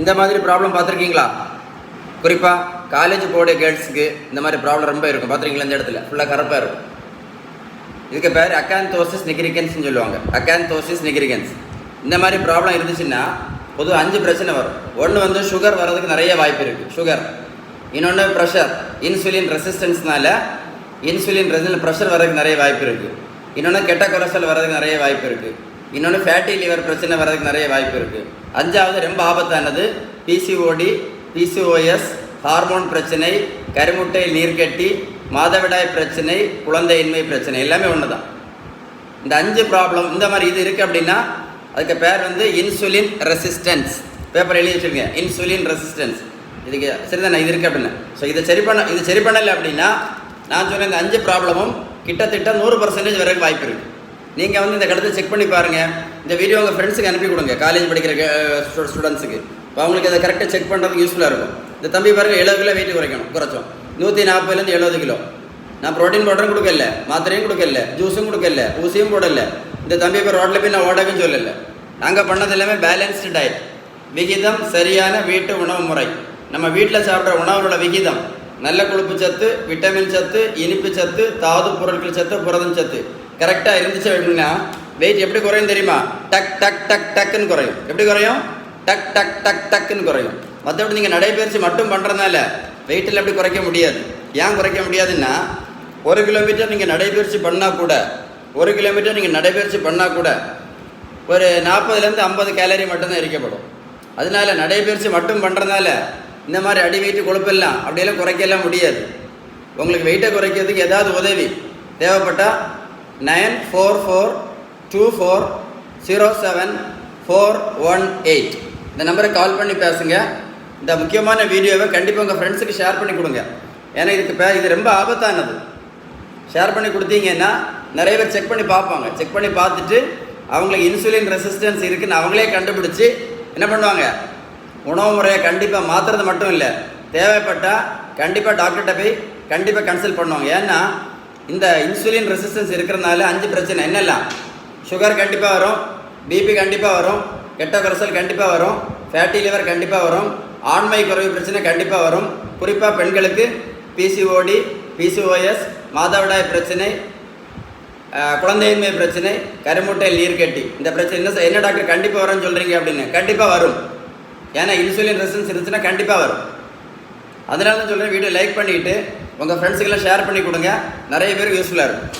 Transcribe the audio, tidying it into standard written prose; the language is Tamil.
இந்த மாதிரி ப்ராப்ளம் பார்த்துருக்கீங்களா? குறிப்பாக காலேஜ் போட கேர்ள்ஸுக்கு இந்த மாதிரி ப்ராப்ளம் ரொம்ப இருக்கும். பார்த்துருக்கீங்களா? இந்த இடத்துல ஃபுல்லாக கருப்பாக இருக்கும். இதுக்கு பேர் அக்காந்தோசிஸ் நிக்ரிகன்ஸ்னு சொல்லுவாங்க. அக்காந்தோசிஸ் நிக்ரிகன்ஸ். இந்த மாதிரி ப்ராப்ளம் இருந்துச்சுன்னா பொதுவாக 5 பிரச்சனை வரும். ஒன்று வந்து சுகர் வர்றதுக்கு நிறைய வாய்ப்பு இருக்குது, சுகர். இன்னொன்று ப்ரெஷர், இன்சுலின் ரெசிஸ்டன்ஸ்னால இன்சுலின் ப்ரெஷர் வர்றதுக்கு நிறைய வாய்ப்பு இருக்குது. இன்னொன்று கெட்ட கொலஸ்ட்ரால் வர்றதுக்கு நிறைய வாய்ப்பு இருக்குது. இன்னொன்று ஃபேட்டி லிவர் பிரச்சனை வர்றதுக்கு நிறைய வாய்ப்பு இருக்குது. 5வது ரொம்ப ஆபத்தானது பிசிஓடி, பிசிஓஎஸ், ஹார்மோன் பிரச்சனை, கருமுட்டை நீர்க்கட்டி, மாதவிடாய் பிரச்சனை, குழந்தையின்மை பிரச்சனை, எல்லாமே ஒன்று தான். இந்த 5 ப்ராப்ளம் இந்த மாதிரி இது இருக்குது அப்படின்னா அதுக்கு பேர் வந்து இன்சுலின் ரெசிஸ்டன்ஸ். பேப்பர் எழுதி வச்சுருங்க, இன்சுலின் ரெசிஸ்டன்ஸ். இதுக்கு சரிதானே இது இருக்குது அப்படின்னு. ஸோ இது சரி பண்ணலை அப்படின்னா நான் சொன்ன இந்த 5 ப்ராப்ளமும் கிட்டத்தட்ட 100% வரைக்கும் வாய்ப்பு இருக்குது. நீங்கள் வந்து இந்த கடத்தை செக் பண்ணி பாருங்கள். இந்த வீடியோ உங்கள் ஃப்ரெண்ட்ஸுக்கு அனுப்பி கொடுங்க, காலேஜ் படிக்கிற ஸ்டூடெண்ட்ஸுக்கு. இப்போ அவங்களுக்கு அதை கரெக்டாக செக் பண்ணுறதுக்கு யூஸ்ஃபுல்லாக இருக்கும். இந்த தம்பி பாருங்கள் 70 கிலோ வெயிட் குறைச்சோம். 140லேருந்து 70 கிலோ. நான் ப்ரோட்டீன் பவுடரும் கொடுக்கல, மாத்திரையும் கொடுக்கல, ஜூஸும் கொடுக்கல, ஊசியும் போடலை. இந்த தம்பி இப்போ ரோட்டில் போய் நான் ஓடக்குன்னு சொல்லலை. நாங்கள் பண்ணது எல்லாமே பேலன்ஸ்டு டயட், விகிதம் சரியான வீட்டு உணவு முறை. நம்ம வீட்டில் சாப்பிட்ற உணவோட விகிதம் நல்ல கொழுப்பு சத்து, விட்டமின் சத்து, இனிப்பு சத்து, தாது பொருட்கள் சத்து, புரதம் சத்து கரெக்டாக இருந்துச்சு அப்படின்னா வெயிட் எப்படி குறையும் தெரியுமா? டக் டக் டக் டக்குன்னு குறையும். எப்படி குறையும்? டக் டக் டக் டக்குன்னு குறையும். மற்றபடி நீங்கள் நடைபயிற்சி மட்டும் பண்ணுறதுனால வெயிட்டில் எப்படி குறைக்க முடியாது. ஏன் குறைக்க முடியாதுன்னா 1 கிலோமீட்டர் நீங்கள் நடைபயிற்சி பண்ணால் கூட ஒரு 1 கிலோமீட்டர் நீங்கள் நடைபயிற்சி பண்ணால் கூட ஒரு 40லேருந்து 50 கேலரி மட்டும்தான் எரிக்கப்படும். அதனால நடைபயிற்சி மட்டும் பண்ணுறதுனால இந்த மாதிரி அடி வெயிட்டு கொழுப்பெல்லாம் அப்படியெல்லாம் குறைக்கலாம் முடியாது. உங்களுக்கு வெயிட்டை குறைக்கிறதுக்கு ஏதாவது உதவி தேவைப்பட்டால் 9424070418 இந்த நம்பரை கால் பண்ணி பேசுங்க. இந்த முக்கியமான வீடியோவை கண்டிப்பாக உங்கள் ஃப்ரெண்ட்ஸுக்கு ஷேர் பண்ணி கொடுங்க. ஏன்னா இது ரொம்ப ஆபத்தானது. ஷேர் பண்ணி கொடுத்தீங்கன்னா நிறைய பேர் செக் பண்ணி பார்ப்பாங்க. செக் பண்ணி பார்த்துட்டு அவங்களுக்கு இன்சுலின் ரெசிஸ்டன்ஸ் இருக்குதுன்னு அவங்களே கண்டுபிடிச்சி என்ன பண்ணுவாங்க, உணவு முறையை கண்டிப்பாக மாற்றுறது மட்டும் இல்லை, தேவைப்பட்டால் கண்டிப்பாக டாக்டர்கிட்ட போய் கண்டிப்பாக கன்சல்ட் பண்ணுவாங்க. ஏன்னா இந்த இன்சுலின் ரெசிஸ்டன்ஸ் இருக்கிறதுனால 5 பிரச்சனை என்னெல்லாம்? சுகர் கண்டிப்பாக வரும், பிபி கண்டிப்பாக வரும், கெட்ட கொலஸ்ட்ரால் கண்டிப்பாக வரும், ஃபேட்டி லிவர் கண்டிப்பாக வரும், ஆண்மை குறைவு பிரச்சனை கண்டிப்பாக வரும். குறிப்பாக பெண்களுக்கு பிசிஓடி, பிசிஓஎஸ், மாதவிடாய் பிரச்சனை, குழந்தையின்மை பிரச்சனை, கருமுட்டையில் நீர்க்கட்டி, இந்த பிரச்சனை என்ன டாக்டர் கண்டிப்பாக வரும்னு சொல்கிறீங்க அப்படின்னு? கண்டிப்பாக வரும். ஏன்னா இன்சுலின் ரெசிஸ்டன்ஸ் இருந்துச்சுன்னா கண்டிப்பாக வரும். அதனால தான் சொல்கிறேன், வீடியோ லைக் பண்ணிவிட்டு உங்கள் ஃப்ரெண்ட்ஸுக்கெல்லாம் ஷேர் பண்ணி கொடுங்க. நிறைய பேருக்கு யூஸ்ஃபுல்லாக இருக்கும்.